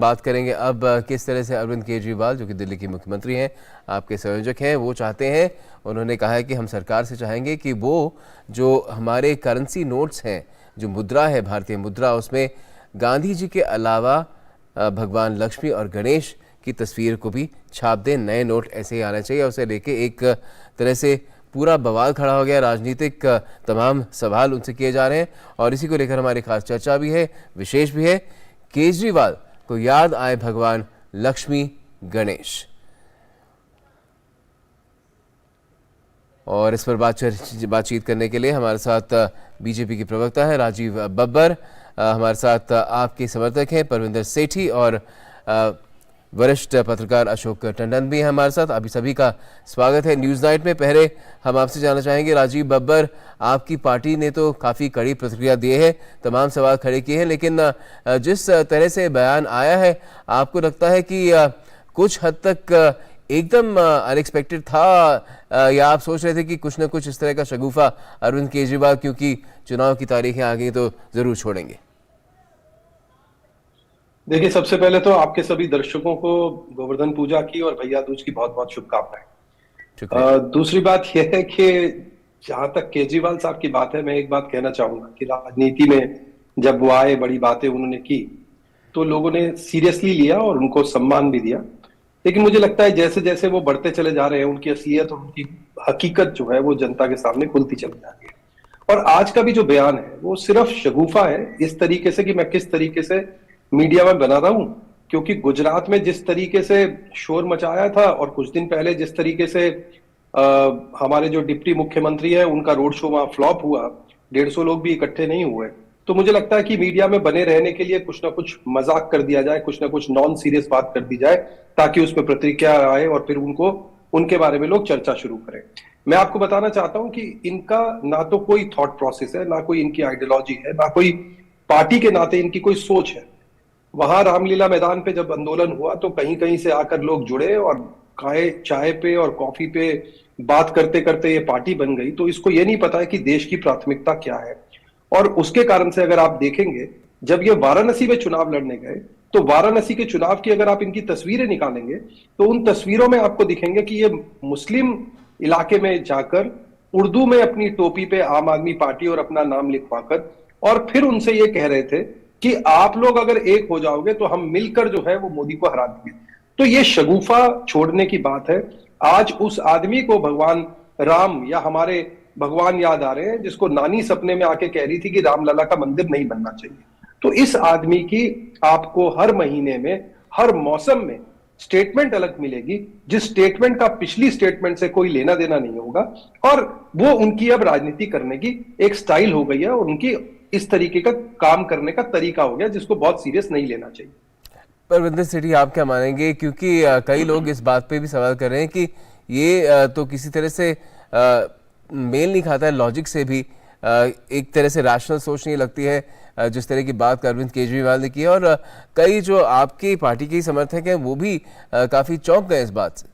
बात करेंगे अब किस तरह से अरविंद केजरीवाल जो कि दिल्ली के मुख्यमंत्री हैं, आपके संयोजक हैं, वो चाहते हैं, उन्होंने कहा है कि हम सरकार से चाहेंगे कि वो जो हमारे करेंसी नोट्स हैं, जो मुद्रा है भारतीय मुद्रा, उसमें गांधी जी के अलावा भगवान लक्ष्मी और गणेश की तस्वीर को भी छाप दें। नए नोट ऐसे ही आना चाहिए। उसे लेके एक तरह से पूरा बवाल खड़ा हो गया। राजनीतिक तमाम सवाल उनसे किए जा रहे हैं और इसी को लेकर हमारी खास चर्चा भी है, विशेष भी है। केजरीवाल को याद आए भगवान लक्ष्मी गणेश, और इस पर बातचीत करने के लिए हमारे साथ बीजेपी के प्रवक्ता है राजीव बब्बर, हमारे साथ आपके समर्थक हैं परविंदर सेठी और वरिष्ठ पत्रकार अशोक टंडन भी हैं हमारे साथ। अभी सभी का स्वागत है न्यूज़ नाइट में। पहले हम आपसे जानना चाहेंगे राजीव बब्बर, आपकी पार्टी ने तो काफ़ी कड़ी प्रतिक्रिया दी है, तमाम सवाल खड़े किए हैं, लेकिन जिस तरह से बयान आया है, आपको लगता है कि कुछ हद तक एकदम अनएक्सपेक्टेड था या आप सोच रहे थे कि कुछ न कुछ इस तरह का शगुफा अरविंद केजरीवाल, क्योंकि चुनाव की तारीखें आ गई, तो ज़रूर छोड़ेंगे? देखिए, सबसे पहले तो आपके सभी दर्शकों को गोवर्धन पूजा की और भैया दूज की बहुत बहुत शुभकामनाएं। दूसरी बात यह है कि जहां तक केजरीवाल साहब की बात है, मैं एक बात कहना चाहूंगा कि राजनीति में जब वो आए, बड़ी बातें उन्होंने की, तो लोगों ने सीरियसली लिया और उनको सम्मान भी दिया। लेकिन मुझे लगता है जैसे जैसे वो बढ़ते चले जा रहे हैं, उनकी असलियत और उनकी हकीकत जो है वो जनता के सामने खुलती चली जा रही है। और आज का भी जो बयान है वो सिर्फ शगुफा है, इस तरीके से कि मैं किस तरीके से मीडिया में बना रहा हूं, क्योंकि गुजरात में जिस तरीके से शोर मचाया था और कुछ दिन पहले जिस तरीके से हमारे जो डिप्टी मुख्यमंत्री है उनका रोड शो वहां फ्लॉप हुआ, 150 लोग भी इकट्ठे नहीं हुए, तो मुझे लगता है कि मीडिया में बने रहने के लिए कुछ ना कुछ मजाक कर दिया जाए, कुछ ना कुछ नॉन सीरियस बात कर दी जाए, ताकि उस पर प्रतिक्रिया आए और फिर उनके बारे में लोग चर्चा शुरू करें। मैं आपको बताना चाहता हूं कि इनका ना तो कोई थॉट प्रोसेस है, ना कोई इनकी आइडियोलॉजी है, ना कोई पार्टी के नाते इनकी कोई सोच है। वहां रामलीला मैदान पे जब आंदोलन हुआ तो कहीं कहीं से आकर लोग जुड़े और चाय पे और कॉफी पे बात करते करते ये पार्टी बन गई। तो इसको ये नहीं पता है कि देश की प्राथमिकता क्या है। और उसके कारण से अगर आप देखेंगे, जब ये वाराणसी में चुनाव लड़ने गए, तो वाराणसी के चुनाव की अगर आप इनकी तस्वीरें निकालेंगे तो उन तस्वीरों में आपको दिखेंगे कि ये मुस्लिम इलाके में जाकर उर्दू में अपनी टोपी पे आम आदमी पार्टी और अपना नाम लिखवाकर और फिर उनसे ये कह रहे थे कि आप लोग अगर एक हो जाओगे तो हम मिलकर जो है वो मोदी को हरा देंगे। तो ये शगुफा छोड़ने की बात है। आज उस आदमी को भगवान राम या हमारे भगवान याद आ रहे हैं, जिसको नानी सपने में आके कह रही थी कि रामलला का मंदिर नहीं बनना चाहिए। तो इस आदमी की आपको हर महीने में, हर मौसम में स्टेटमेंट अलग मिलेगी, जिस स्टेटमेंट का पिछली स्टेटमेंट से कोई लेना देना नहीं होगा। और वो उनकी अब राजनीति करने की एक स्टाइल हो गई है और उनकी इस तरीके का काम करने का तरीका हो गया, जिसको बहुत सीरियस नहीं लेना चाहिए। परविंदर सेठी, आप क्या मानेंगे, क्योंकि कई लोग इस बात पे भी सवाल कर रहे हैं कि ये तो किसी तरह से मेल नहीं खाता है लॉजिक से भी, एक तरह से रैशनल सोच नहीं लगती है जिस तरह की बात अरविंद केजरीवाल ने की है, और कई जो आपकी पार्टी के समर्थक हैं वो भी काफी चौंक गए इस बात से।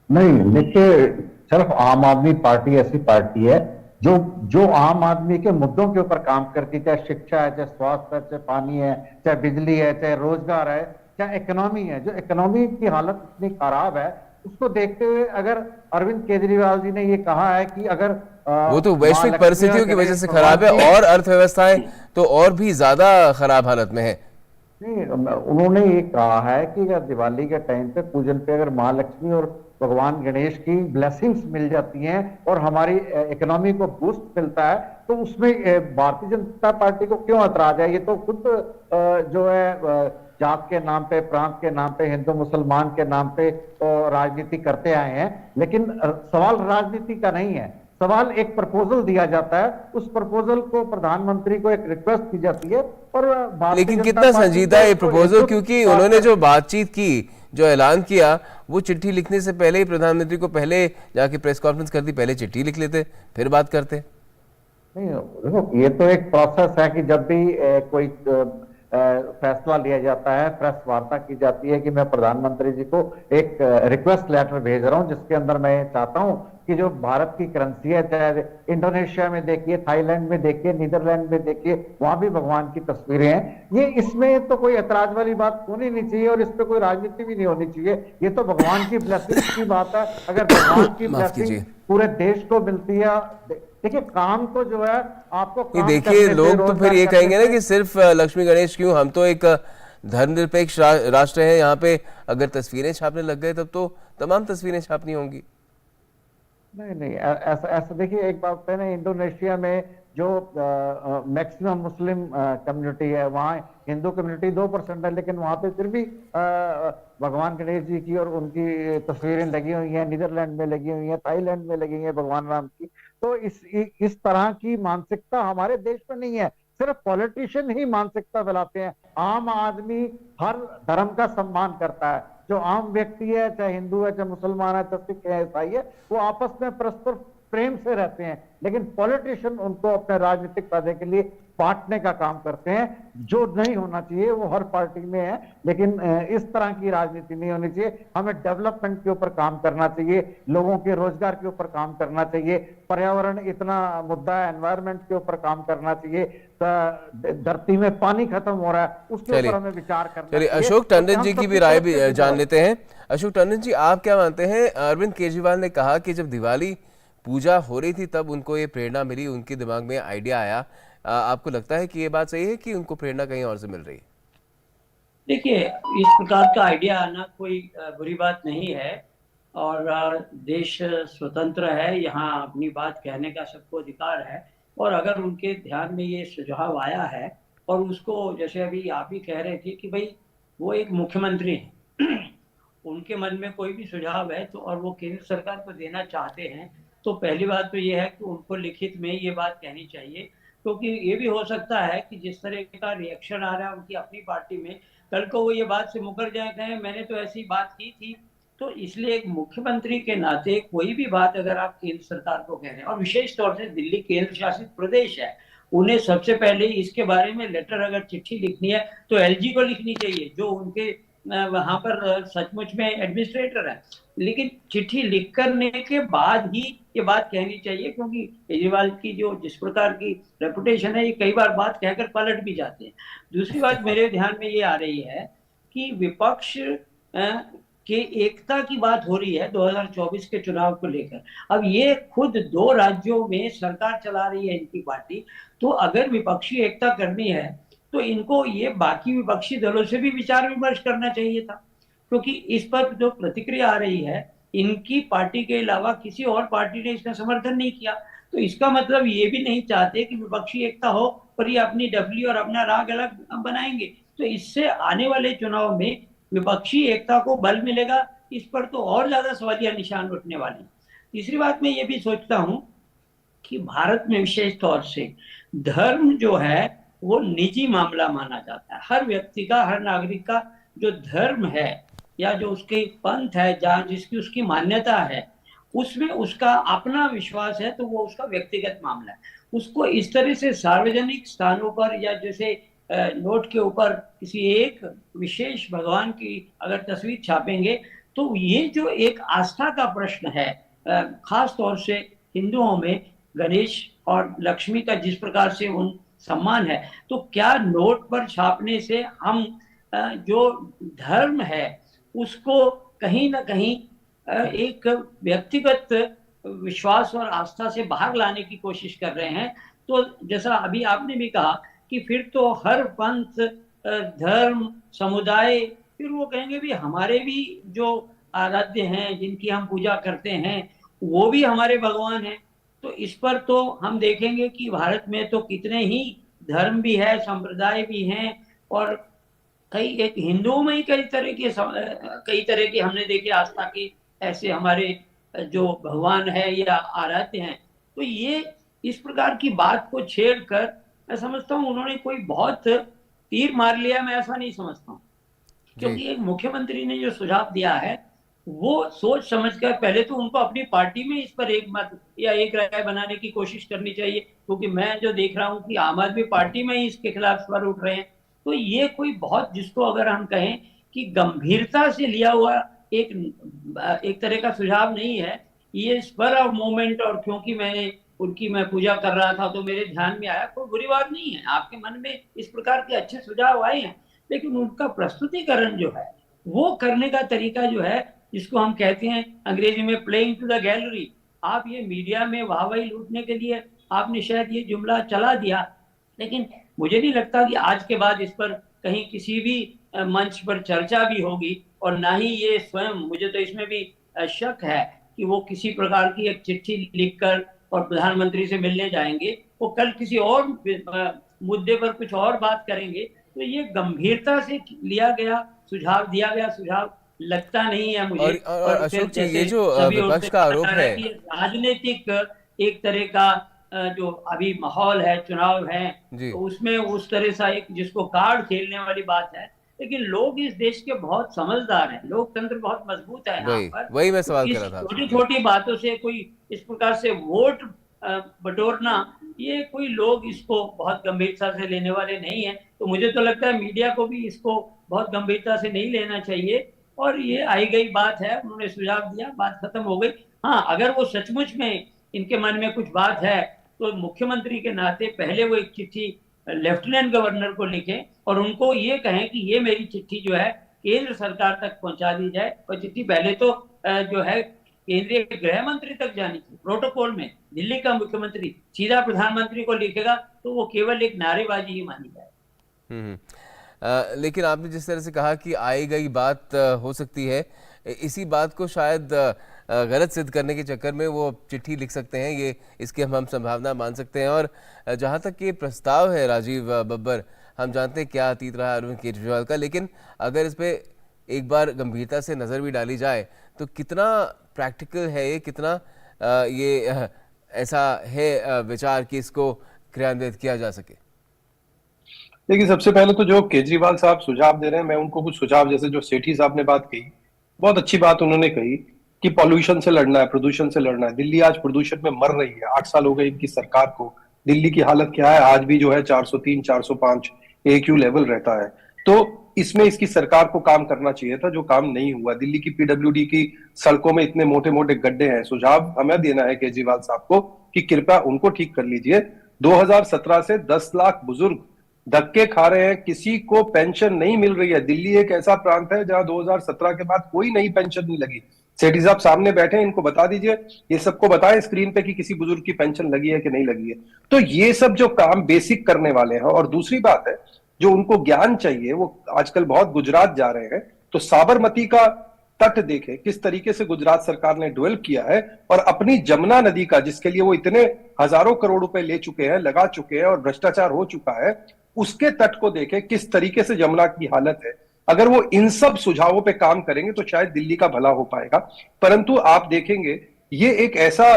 नहीं, देखिए, सिर्फ आम आदमी पार्टी ऐसी पार्टी है जो आम आदमी के मुद्दों के ऊपर काम करती है, चाहे शिक्षा है, चाहे स्वास्थ्य है, चाहे पानी है, चाहे बिजली है, चाहे रोजगार है, चाहे इकोनॉमी है। जो इकोनॉमी की हालत इतनी खराब है, उसको देखते हुए अगर अरविंद केजरीवाल जी ने ये कहा है कि अगर वो तो वैश्विक परिस्थितियों की वजह से खराब है और अर्थव्यवस्थाएं तो और भी ज्यादा खराब हालत में है। नहीं, उन्होंने ये कहा है कि अगर दिवाली के टाइम पे पूजन पे अगर महालक्ष्मी और भगवान गणेश की ब्लेसिंग्स मिल जाती हैं और हमारी इकोनॉमी को बूस्ट मिलता है, तो उसमें भारतीय जनता पार्टी को क्यों ऐतराज है? ये तो खुद जो है जात के नाम पे, प्रांत के नाम पे, हिंदू मुसलमान के नाम पे राजनीति करते आए हैं। लेकिन सवाल राजनीति का नहीं है, सवाल एक प्रपोजल दिया जाता है, उस प्रपोजल को प्रधानमंत्री को एक रिक्वेस्ट की जाती है। और लेकिन कितना संजीदा है ये प्रपोजल, क्योंकि उन्होंने जो बातचीत की, जो ऐलान किया, वो चिट्ठी लिखने से पहले ही प्रधानमंत्री को पहले जाके प्रेस कॉन्फ्रेंस करती, पहले चिट्ठी लिख लेते फिर बात करते। नहीं, देखो, ये तो एक प्रोसेस है कि जब भी कोई फैसला लिया जाता है, प्रेस वार्ता की जाती है कि मैं प्रधानमंत्री जी को एक रिक्वेस्ट लेटर भेज रहा हूं, जिसके अंदर मैं चाहता हूं कि जो भारत की करेंसी है, चाहे इंडोनेशिया में देखिए, थाईलैंड में देखिए, नीदरलैंड में देखिए, वहां भी भगवान की तस्वीरें हैं। ये इसमें तो कोई ऐतराज वाली बात होनी नहीं चाहिए और इस पे कोई राजनीति भी नहीं होनी चाहिए। ये तो भगवान की ब्लेसिंग की बात है। अगर भगवान की माफ ब्लेसिंग कीजिए। पूरे देश को मिलती है, देखिए काम तो जो है आपको ये काम देखिए, करने से, लोग तो फिर रोजगार ये करने कहेंगे ना से। कि सिर्फ लक्ष्मी गणेश क्यों, हम तो एक धर्मनिरपेक्ष राष्ट्र है, यहाँ पे अगर तस्वीरें छापने लग गए तब तो तमाम तस्वीरें छापनी होंगी। नहीं नहीं, ऐसा ऐसा देखिए, एक बात है ना, इंडोनेशिया में जो मैक्सिमम मुस्लिम कम्युनिटी है, वहाँ हिंदू कम्युनिटी 2% है, लेकिन वहाँ पे फिर भी भगवान गणेश जी की और उनकी तस्वीरें लगी हुई हैं। नीदरलैंड में लगी हुई हैं, थाईलैंड में लगी हुई हैं भगवान राम की। तो इस तरह की मानसिकता हमारे देश में नहीं है। सिर्फ पॉलिटिशियन ही मानसिकता फैलाते हैं। आम आदमी हर धर्म का सम्मान करता है। जो आम व्यक्ति है, चाहे हिंदू है, चाहे मुसलमान है, चाहे सिख है, ईसाई है, वो आपस में परस्पर प्रेम से रहते हैं। लेकिन पॉलिटिशियन उनको अपने राजनीतिक फायदे के लिए बांटने का काम करते हैं, जो नहीं होना चाहिए। वो हर पार्टी में है, लेकिन इस तरह की राजनीति नहीं होनी चाहिए। हमें डेवलपमेंट के ऊपर काम करना चाहिए, लोगों के रोजगार के ऊपर काम करना चाहिए, पर्यावरण इतना मुद्दा है, एनवायरमेंट के ऊपर काम करना चाहिए। धरती में पानी खत्म हो रहा है, उसके ऊपर हमें विचार करना चलिए, चाहिए। अशोक तो टंडन हम जी की सबकी भी राय तरफ भी से सुझाव जान है। लेते हैं। अशोक टंडन जी, आप क्या मानते हैं? अरविंद केजरीवाल ने कहा कि जब दिवाली पूजा हो रही थी तब उनको ये प्रेरणा मिली, उनके दिमाग में आइडिया आया। आपको लगता है कि ये बात सही है कि उनको प्रेरणा कहीं और से मिल रही है? देखिए, इस प्रकार का आइडिया आना कोई बुरी बात नहीं है। और देश स्वतंत्र है, यहाँ अपनी बात कहने का सबको अधिकार है। और अगर उनके ध्यान में ये सुझाव आया है और उसको, जैसे अभी आप ही कह रहे थे कि भाई वो एक मुख्यमंत्री हैं उनके मन में कोई भी सुझाव है तो और वो केंद्र सरकार को देना चाहते हैं, तो पहली बात तो ये है कि उनको लिखित में ये बात कहनी चाहिए। क्योंकि ये भी हो सकता है कि जिस तरह का रिएक्शन आ रहा है उनकी अपनी पार्टी में, कल को वो ये बात से मुकर जाए, कहें मैंने तो ऐसी बात की थी। तो इसलिए एक मुख्यमंत्री के नाते कोई भी बात अगर आप केंद्र सरकार को कह रहे हैं, और विशेष तौर से दिल्ली केंद्र शासित प्रदेश है, उन्हें सबसे पहले इसके बारे में लेटर, अगर चिट्ठी लिखनी है तो एलजी को लिखनी चाहिए, जो उनके वहां पर सचमुच में एडमिनिस्ट्रेटर है। लेकिन चिट्ठी लिख करने के बाद ही ये बात कहनी चाहिए, क्योंकि केजरीवाल की जो जिस प्रकार की रेपुटेशन है, ये कई बार बात कहकर पलट भी जाते हैं। दूसरी बात मेरे ध्यान में ये आ रही है कि विपक्ष के एकता की बात हो रही है 2024 के चुनाव को लेकर। अब ये खुद 2 राज्यों में सरकार चला रही है इनकी पार्टी, तो अगर विपक्षी एकता करनी है तो इनको ये बाकी विपक्षी दलों से भी विचार विमर्श करना चाहिए था। क्योंकि इस पर जो प्रतिक्रिया आ रही है, इनकी पार्टी के अलावा किसी और पार्टी ने इसका समर्थन नहीं किया। तो इसका मतलब ये भी नहीं चाहते कि विपक्षी एकता हो, पर ये अपनी डफली और अपना राग अलग बनाएंगे। तो इससे आने वाले चुनाव में विपक्षी एकता को बल मिलेगा, इस पर तो और ज्यादा सवालिया निशान उठने वाले। तीसरी बात मैं ये भी सोचता हूं कि भारत में विशेष तौर से धर्म जो है वो निजी मामला माना जाता है। हर व्यक्ति का, हर नागरिक का जो धर्म है या जो उसके पंथ है, जहाँ जिसकी उसकी मान्यता है, उसमें उसका अपना विश्वास है, तो वो उसका व्यक्तिगत मामला है। उसको इस तरह से सार्वजनिक स्थानों पर या जैसे नोट के ऊपर किसी एक विशेष भगवान की अगर तस्वीर छापेंगे, तो ये जो एक आस्था का प्रश्न है, खास तौर से हिंदुओं में गणेश और लक्ष्मी का जिस प्रकार से उन सम्मान है, तो क्या नोट पर छापने से हम जो धर्म है उसको कहीं ना कहीं एक व्यक्तिगत विश्वास और आस्था से बाहर लाने की कोशिश कर रहे हैं? तो जैसा अभी आपने भी कहा कि फिर तो हर पंथ, धर्म, समुदाय, फिर वो कहेंगे भी हमारे भी जो आराध्य हैं, जिनकी हम पूजा करते हैं, वो भी हमारे भगवान हैं। तो इस पर तो हम देखेंगे कि भारत में तो कितने ही धर्म भी है, संप्रदाय भी हैं, और कई एक हिंदुओं में ही कई तरह के हमने देखे आस्था के ऐसे हमारे जो भगवान है या आराध्य हैं। तो ये इस प्रकार की बात को छेड़कर मैं समझता हूँ उन्होंने कोई बहुत तीर मार लिया, मैं ऐसा नहीं समझता हूँ। क्योंकि एक मुख्यमंत्री ने जो सुझाव दिया है वो सोच समझकर, पहले तो उनको अपनी पार्टी में इस पर एक मत या एक राय बनाने की कोशिश करनी चाहिए। क्योंकि मैं जो देख रहा हूँ कि आम आदमी पार्टी में ही इसके खिलाफ स्वर उठ रहे हैं। तो ये कोई बहुत, जिसको अगर हम कहें कि गंभीरता से लिया हुआ एक तरह का सुझाव नहीं है। ये स्पर ऑफ मोमेंट, और क्योंकि मैं पूजा कर रहा था तो मेरे ध्यान में आया, कोई बुरी बात नहीं है। आपके मन में इस प्रकार के अच्छे सुझाव आए हैं, लेकिन उनका प्रस्तुतिकरण जो है, वो करने का तरीका जो है, जिसको हम कहते हैं अंग्रेजी में प्लेइंग टू द गैलरी, आप ये मीडिया में वाहवाही लूटने के लिए आपने शायद ये जुमला चला दिया। लेकिन मुझे नहीं लगता कि आज के बाद इस पर कहीं किसी भी मंच पर चर्चा भी होगी, और ना ही ये स्वयं, मुझे तो इसमें भी शक है कि वो किसी प्रकार की एक चिट्ठी लिखकर और प्रधानमंत्री से मिलने जाएंगे। वो कल किसी और मुद्दे पर कुछ और बात करेंगे। तो ये गंभीरता से लिया गया सुझाव, दिया गया सुझाव लगता नहीं है मुझे। और अशोक जी, ये जो विपक्ष का आरोप है कि राजनीतिक एक तरह का जो अभी माहौल है, चुनाव है, तो उसमें उस तरह सा एक जिसको कार्ड खेलने वाली बात है। लेकिन लोग इस देश के बहुत समझदार हैं, लोकतंत्र बहुत मजबूत है यहाँ पर। वही मैं सवाल कर रहा था। छोटी छोटी बातों से कोई इस प्रकार से वोट बटोरना, ये कोई लोग इसको बहुत गंभीरता से लेने वाले नहीं है। तो मुझे तो लगता है मीडिया को भी इसको बहुत गंभीरता से नहीं लेना चाहिए। और ये आई गई बात है, उन्होंने सुझाव दिया, बात खत्म हो गई। हाँ, अगर वो सचमुच में इनके मन में कुछ बात है, तो मुख्यमंत्री के नाते पहले वो एक चिट्ठी लेफ्टिनेंट गवर्नर को लिखें और उनको ये कहें कि ये मेरी चिट्ठी जो है केंद्र सरकार तक पहुंचा दी जाए। और चिट्ठी पहले तो जो है केंद्रीय गृह मंत्री तक जानी थी प्रोटोकॉल में। दिल्ली का मुख्यमंत्री सीधा प्रधानमंत्री को लिखेगा तो वो केवल एक नारेबाजी ही मानी जाए। लेकिन आपने जिस तरह से कहा कि आई गई बात हो सकती है, इसी बात को शायद गलत सिद्ध करने के चक्कर में वो चिट्ठी लिख सकते हैं, ये इसकी हम संभावना मान सकते हैं। और जहाँ तक ये प्रस्ताव है राजीव बब्बर, हम जानते हैं क्या अतीत रहा अरविंद केजरीवाल का, लेकिन अगर इस पे एक बार गंभीरता से नज़र भी डाली जाए तो कितना प्रैक्टिकल है ये, कितना ये ऐसा है विचार कि इसको क्रियान्वित किया जा सके। देखिए, सबसे पहले तो जो केजरीवाल साहब सुझाव दे रहे हैं, मैं उनको कुछ सुझाव, जैसे जो सेठी साहब ने बात कही, बहुत अच्छी बात उन्होंने कही कि पॉल्यूशन से लड़ना है, प्रदूषण से लड़ना है। दिल्ली आज प्रदूषण में मर रही है। 8 साल हो गए इनकी सरकार को। दिल्ली की हालत क्या है आज भी, जो है 403 405 AQ लेवल रहता है। तो इसमें इसकी सरकार को काम करना चाहिए था, जो काम नहीं हुआ। दिल्ली की PWD की सड़कों में इतने मोटे मोटे गड्ढे हैं। सुझाव हमें देना है केजरीवाल साहब को कि कृपया उनको ठीक कर लीजिए। 2017 से 10 लाख बुजुर्ग धक्के खा रहे हैं, किसी को पेंशन नहीं मिल रही है। दिल्ली एक ऐसा प्रांत है जहां 2017 के बाद कोई नई पेंशन नहीं लगी। सेठी साहब सामने बैठे हैं, इनको बता दीजिए, ये सबको बताएं स्क्रीन पे कि किसी बुजुर्ग की पेंशन लगी है कि नहीं लगी है। तो ये सब जो काम बेसिक करने वाले हैं। और दूसरी बात है, जो उनको ज्ञान चाहिए, वो आजकल बहुत गुजरात जा रहे हैं, तो साबरमती का तट देखें किस तरीके से गुजरात सरकार ने डेवलप किया है। और अपनी जमुना नदी का, जिसके लिए वो इतने हजारों करोड़ रुपए ले चुके हैं, लगा चुके हैं, और भ्रष्टाचार हो चुका है, उसके तट को देखें किस तरीके से जमुना की हालत है। अगर वो इन सब सुझावों पे काम करेंगे तो शायद दिल्ली का भला हो पाएगा। परंतु आप देखेंगे, ये एक ऐसा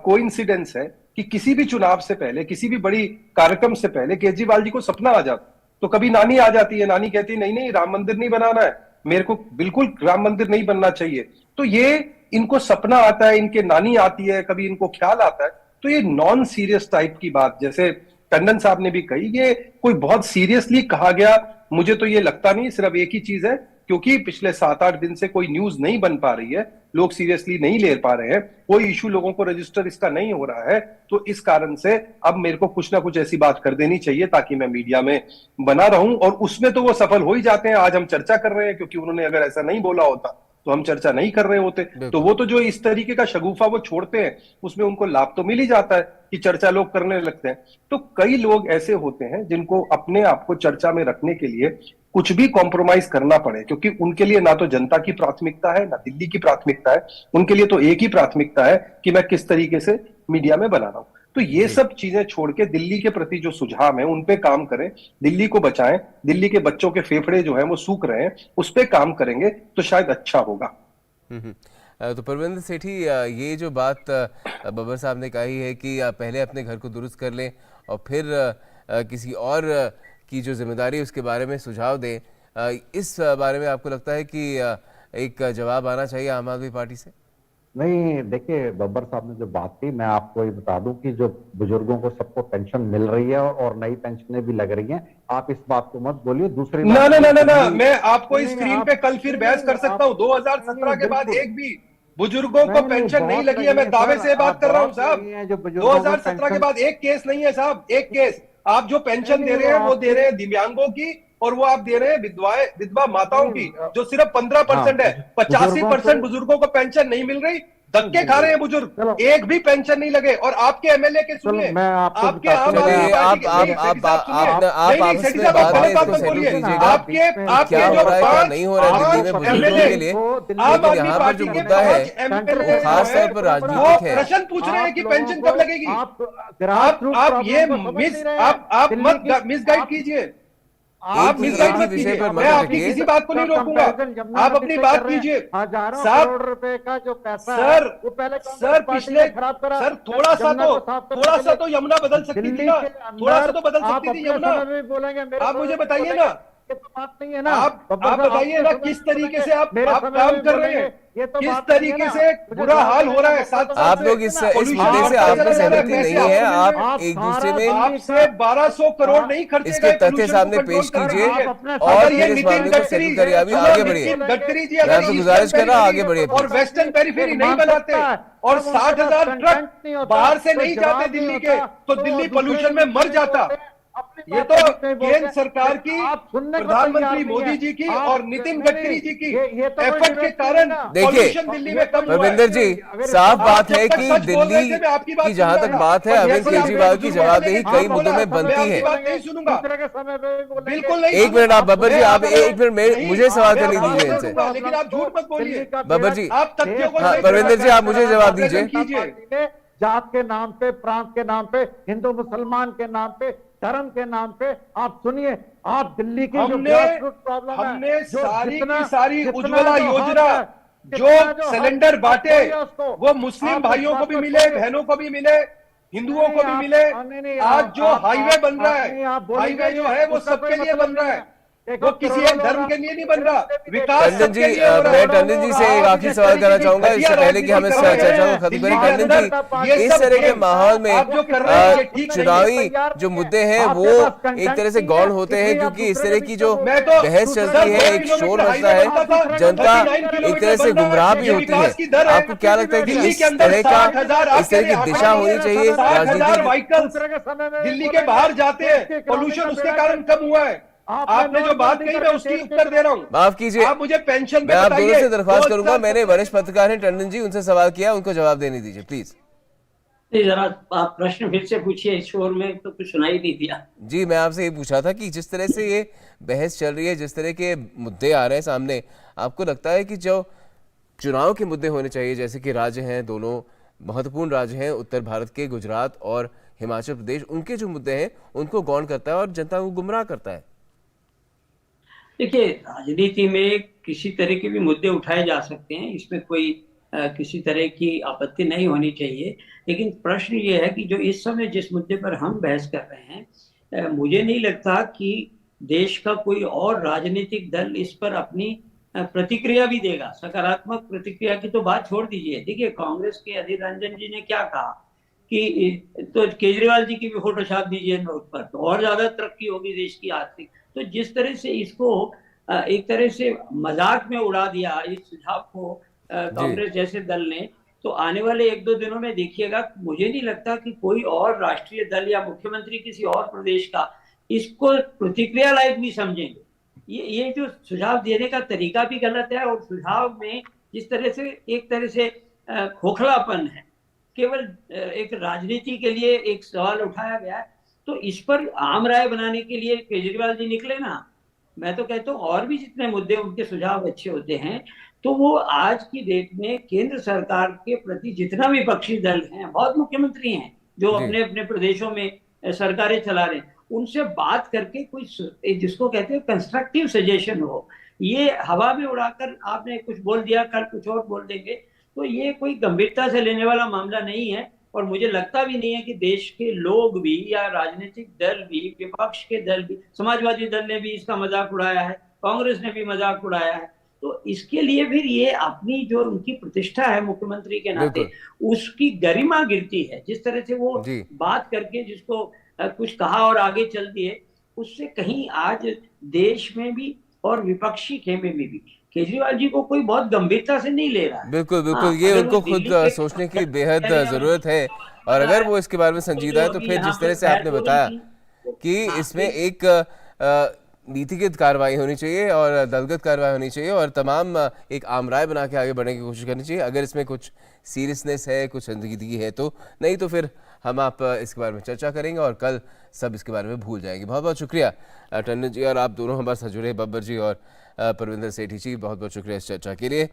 कोइंसिडेंस है कि किसी भी चुनाव से पहले, किसी भी बड़ी कार्यक्रम से पहले केजरीवाल जी को सपना आ जाता, तो कभी नानी आ जाती है, नानी कहती है नहीं नहीं राम मंदिर नहीं बनाना है, मेरे को बिल्कुल राम मंदिर नहीं बनना चाहिए। तो ये इनको सपना आता है, इनके नानी आती है, कभी इनको ख्याल आता है। तो ये नॉन सीरियस टाइप की बात, जैसे टंडन साहब ने भी कही, ये कोई बहुत सीरियसली कहा गया मुझे तो ये लगता नहीं। सिर्फ एक ही चीज है, क्योंकि पिछले 7-8 दिन से कोई न्यूज नहीं बन पा रही है, लोग सीरियसली नहीं ले पा रहे हैं, कोई इशू लोगों को रजिस्टर इसका नहीं हो रहा है, तो इस कारण से अब मेरे को कुछ ना कुछ ऐसी बात कर देनी चाहिए ताकि मैं मीडिया में बना रहूं। और उसमें तो वो सफल हो ही जाते हैं। आज हम चर्चा कर रहे हैं, क्योंकि उन्होंने अगर ऐसा नहीं बोला होता तो हम चर्चा नहीं कर रहे होते। तो वो तो जो इस तरीके का शगुफा वो छोड़ते हैं, उसमें उनको लाभ तो मिल ही जाता है कि चर्चा लोग करने लगते हैं। तो कई लोग ऐसे होते हैं जिनको अपने आप को चर्चा में रखने के लिए कुछ भी कॉम्प्रोमाइज करना पड़े, क्योंकि उनके लिए ना तो जनता की प्राथमिकता है, ना दिल्ली की प्राथमिकता है। उनके लिए तो एक ही प्राथमिकता है कि मैं किस तरीके से मीडिया में बना रहा हूं। तो ये सब चीजें छोड़ के दिल्ली के प्रति जो सुझाव है उन पे काम करें, दिल्ली को बचाएं। दिल्ली के बच्चों के फेफड़े जो हैं वो सूख रहे हैं, उस पे काम करेंगे तो शायद अच्छा होगा। तो परविंदर सेठी, ये जो बात बब्बर साहब ने कही है कि पहले अपने घर को दुरुस्त कर लें और फिर किसी और की जो जिम्मेदारी है उसके बारे में सुझाव दें, इस बारे में आपको लगता है कि एक जवाब आना चाहिए आम आदमी पार्टी से? नहीं, देखिए बब्बर साहब ने जो बात की, मैं आपको ये बता दूं कि जो बुजुर्गों को सबको पेंशन मिल रही है और नई पेंशनें भी लग रही हैं, आप इस बात को मत बोलिए। दूसरी ना बात ना ना ना ना, दिल्ली- मैं आपको इस नहीं, स्क्रीन आप पे कल फिर बहस कर सकता हूं। आप 2017 के बाद बिल्कुल एक भी बुजुर्गों को पेंशन नहीं बहुत लगी है, मैं दावे सर, से बात आप कर रहा हूं बहुत साहब। लगी हैं जो बुजुर्गों को 2017 के पेंशन। बाद एक केस नहीं है साहब, एक केस। आप जो पेंशन नहीं, दे रहे हैं वो दे आपके रहे हैं दिव्यांगों की, और वो आप दे रहे हैं विधवा माताओं की, नहीं, जो सिर्फ 15% है। हाँ, 85% बुजुर्गों को पेंशन नहीं मिल रही, धक्के खा रहे हैं बुजुर्ग। चलो एक भी पेंशन नहीं लगे। और आपके एमएलए के चलो सुनिए, मैं आपको आपके बताता आम हूं। आदमी चलिए पार्टी के, नहीं आप सेठी साहब सुनिए, आप नहीं नहीं आपस सेठी में साहब आप बाद में गलत बात इसको मत सेटल बोलिए। कीजिएगा। आपके क्या आपके हो जो रहा है क्या 5 नहीं हो रहा है दिल्ली में बुजुर्गों के लिए, आम लेकिन आदमी यहाँ पर पार्टी जो के मुद्दा है 5 वो एमएलए जो खास है तौर पर वो राजनीतिक है। प्रश्न पूछ रहे हैं कि पेंशन कब लगेगी। आप आप ये मिस आप मत मिसगाइड कीजिए। आप एक मिसगाइड ही मत विषय कीजिए, पर मत मैं आपकी अटकिए। किसी बात को नहीं रोकूंगा। आप अपनी बात कीजिए हजारों साहब। करोड़ रुपए का जो पैसा है सर वो पहले सर कांग्रेस पार्टी पिछले ने खराब करा। सर जमुना को साफ करने थोड़ा के सा लिए तो यमुना बदल सकती थी दिल्ली ना, के थोड़ा सा अंदर तो बदल आप सकती थी अपने यमुना। समय में भी बोलेंगे, मेरे आप समय मुझे में भी बताइए बोलेंगे। ना, ये तो बात नहीं है ना आप बब्बर साहब, बताइए अपने ना समय किस में तरीके बोलेंगे, से आप मेरे समय काम में कर रहे बोलेंगे। हैं, ये तो किस बात नहीं है तरीके ना। से मुझे बुरा जवाब हाल देने हो रहा का है। मौका साथ तो साथ आप दीजिए लोग में इस ना। पोल्यूशन मुद्दे से बढ़ता आप में चला जा रहा है। सहमति पैसे नहीं है। आपको मिल रहे हैं। आप एक दूसरे सारा में दिल्ली आपसे का 1200 करोड़ नहीं खर्चे इसके गए तथ्य पोल्यूशन सामने को कंट्रोल पेश करने कीजिए के लिए। आप अपने और अगर ये फिर इस नितिन मामले को गडकरी, सेटल करिए। अभी सुनो, आगे बढ़िए। नितिन गडकरी जी मैं अगर आपसे ईस्टर्न गुजारिश कर रहा हूँ आगे पेरिफेरी बढ़िए और प्लीज। वेस्टर्न पेरिफेरी एक नहीं बनाते मानसिकता है, और जब उनके पास 60,000 कंटेंट ट्रक नहीं होता, बाहर से कोई नहीं जवाब जाते नहीं दिल्ली होता, के, तो दिल्ली दूसरे पोल्यूशन के में बीच मर नहीं जाता। बोलते, अपनी ये बात तो के बीच नहीं बोलते। केंद्र सरकार की, लेकिन आप सुनने को तैयार प्रधानमंत्री नहीं मोदी है। जी की आप और नितिन नहीं, गडकरी जी की ये तो कोई एफर्ट के डिबेट नहीं कारण होगा। देखिए, पोल्यूशन दिल्ली में कम हुआ है। परविंदर जी, अगर साफ आप बात जब है तक कि सच बोल रहे दिल्ली थे मैं आपकी बात की जहां सुन तक रहा बात है, था। अरविंद जैसे ही केजरीवाल आपने की बुजुर्ग जवाबदेही बोलेंगे, कई बोला, मुद्दों में मैं बनती आपकी है। बात नहीं सुनूंगा। दूसरे के समय पे भी बोलेंगे। बिल्कुल नहीं एक मिनट आप बब्बर जी, आप एक मिनट नहीं, मुझे सवाल मैं करने आपको दीजिए बोल इनसे। दूंगा, लेकिन आप झूठ मत बोलिए। बब्बर जी, आप तथ्यों को हाँ, सही परविंदर जी, आप मुझे जवाब दीजिए। कीजिए। जात के नाम पे, प्रांत के नाम पे, हिंदू मुसलमान के नाम पे, धर्म के नाम पे आप सुनिए, आप दिल्ली की जो ग्रासरूट प्रॉब्लम है, हमने जो सारी जितना- की सारी जितना उज्ज्वला जो हक योजना, है, जो जितना जो हक सिलेंडर आप बांटे, खोलिए उसको। वो मुस्लिम आप उस भाइयों को बात भी को मिले, खोलिए। बहनों को भी मिले, हिंदुओं को भी आप- मिले। नहीं, आज जो हाईवे बन रहा नहीं, आप है, बोलेंगे हाईवे जो ये, है वो उसका कोई सबके लिए मतलब बन रहा नहीं है। देखो, वो किसी करोड़ों एक धर्म लोग के लिए नहीं आप- बन रहा, विकास टंडन जी, सबके लिए हो रहा मैं है। टंडन जी से एक आप आखिरी जिस सवाल करना तरीके की चाहूंगा इससे घटिया पहले कि हम इस राजनीति कर रहे चर्चा को हैं खत्म दिल्ली करें। के टंडन अंदर, जी, ये इस सब तरह के खेल माहौल में आप जो कर रहे हैं ये ठीक नहीं है। चुनावी जो मुद्दे हैं वो एक तरह से गौण होते हैं, क्योंकि इस तरह की जो मैं तो बहस चलती है, एक शोर मचता है, जनता एक तरह से गुमराह भी होती है। आपको क्या लगता है कि दिल्ली इस के अंदर तरह का 60,000 इस तरह की दिशा होनी चाहिए 60,000 राजनीति व्हीकल्स दिल्ली के बाहर जाते हैं, पोल्यूशन उसके कारण कम हुआ है। आपने जो बात कही मैं उसकी उत्तर दे रहा हूँ। माफ कीजिए, आप मुझे पेंशन मैं आप दोनों से दरख्वास्त करूंगा, 2017 मैंने वरिष्ठ पत्रकार हैं टंडन जी, उनसे सवाल किया, उनको जवाब देने दीजिए प्लीज। जरा आप प्रश्न फिर से पूछिए, इस शोर में तो कुछ सुनाई नहीं दिया। जी, मैं आपसे ये पूछा था कि जिस तरह से ये बहस चल रही है, जिस तरह के मुद्दे आ रहे हैं सामने, आपको लगता है कि जो चुनाव के मुद्दे होने चाहिए, जैसे कि राज्य हैं, दोनों महत्वपूर्ण राज्य हैं उत्तर भारत के, गुजरात और हिमाचल प्रदेश, उनके जो मुद्दे हैं उनको गौण करता है और जनता को गुमराह करता है? देखिए, राजनीति में किसी तरह के भी मुद्दे उठाए जा सकते हैं, इसमें कोई किसी तरह की आपत्ति नहीं होनी चाहिए। लेकिन प्रश्न ये है कि जो इस समय जिस मुद्दे पर हम बहस कर रहे हैं, मुझे नहीं लगता कि देश का कोई और राजनीतिक दल इस पर अपनी प्रतिक्रिया भी देगा। सकारात्मक प्रतिक्रिया की तो बात छोड़ दीजिए। देखिए, कांग्रेस के अधीर रंजन जी ने क्या कहा कि तो केजरीवाल जी की भी फोटो छाप दीजिए नोट पर, तो और ज्यादा तरक्की होगी देश की आर्थिक। तो जिस तरह से इसको एक तरह से मजाक में उड़ा दिया इस सुझाव को कांग्रेस जैसे दल ने, तो आने वाले 1-2 दिनों में देखिएगा, मुझे नहीं लगता कि कोई और राष्ट्रीय दल या मुख्यमंत्री किसी और प्रदेश का इसको प्रतिक्रिया लायक भी समझेंगे। ये जो सुझाव देने का तरीका भी गलत है, और सुझाव में जिस तरह से एक तरह से खोखलापन है, केवल एक राजनीति के लिए एक सवाल उठाया गया है, तो इस पर आम राय बनाने के लिए केजरीवाल जी निकले ना। मैं तो कहता हूँ और भी जितने मुद्दे उनके सुझाव अच्छे होते हैं, तो वो आज की डेट में केंद्र सरकार के प्रति जितना भी विपक्षी दल हैं, बहुत मुख्यमंत्री हैं जो अपने अपने प्रदेशों में सरकारें चला रहे हैं, उनसे बात करके कोई जिसको कहते हैं कंस्ट्रक्टिव सजेशन हो। ये हवा में उड़ाकर आपने कुछ बोल दिया, कल कुछ और बोल देंगे, तो ये कोई गंभीरता से लेने वाला मामला नहीं है। और मुझे लगता भी नहीं है कि देश के लोग भी या राजनीतिक दल भी, विपक्ष के दल भी, समाजवादी दल ने भी इसका मजाक उड़ाया है, कांग्रेस ने भी मजाक उड़ाया है, तो इसके लिए फिर ये अपनी जो उनकी प्रतिष्ठा है मुख्यमंत्री के नाते, उसकी गरिमा गिरती है। जिस तरह से वो जी बात करके जिसको कुछ कहा और आगे चल दिए, उससे कहीं आज देश में भी और विपक्षी खेमे में भी केजरीवाल जी को कोई बहुत गंभीरता से नहीं ले रहा है। बिल्कुल बिल्कुल, हाँ, ये अगर उनको वो खुद दिल्ली के सोचने की बेहद कह रहे हैं, ज़रूरत है। और पता अगर है, वो इसके बारे में तो संजीदा है जो तो अभी फिर यहाँ जिस तरह पर से आपने बहस हो रही बताया थी, कि हाँ, इसमें एक नीतिगत कार्रवाई होनी चाहिए और दलगत कार्रवाई होनी चाहिए और तमाम एक आम राय बना के आगे बढ़ने की कोशिश करनी चाहिए। अगर इसमें कुछ सीरियसनेस है, कुछ संजीदगी है तो, नहीं तो फिर हम आप इसके बारे में चर्चा करेंगे और कल सब इसके बारे में भूल जाएंगे। बहुत बहुत शुक्रिया टंडन जी, और आप दोनों हमारे साथ जुड़े, बब्बर जी और परविंदर सेठी जी, बहुत बहुत शुक्रिया इस चर्चा के लिए।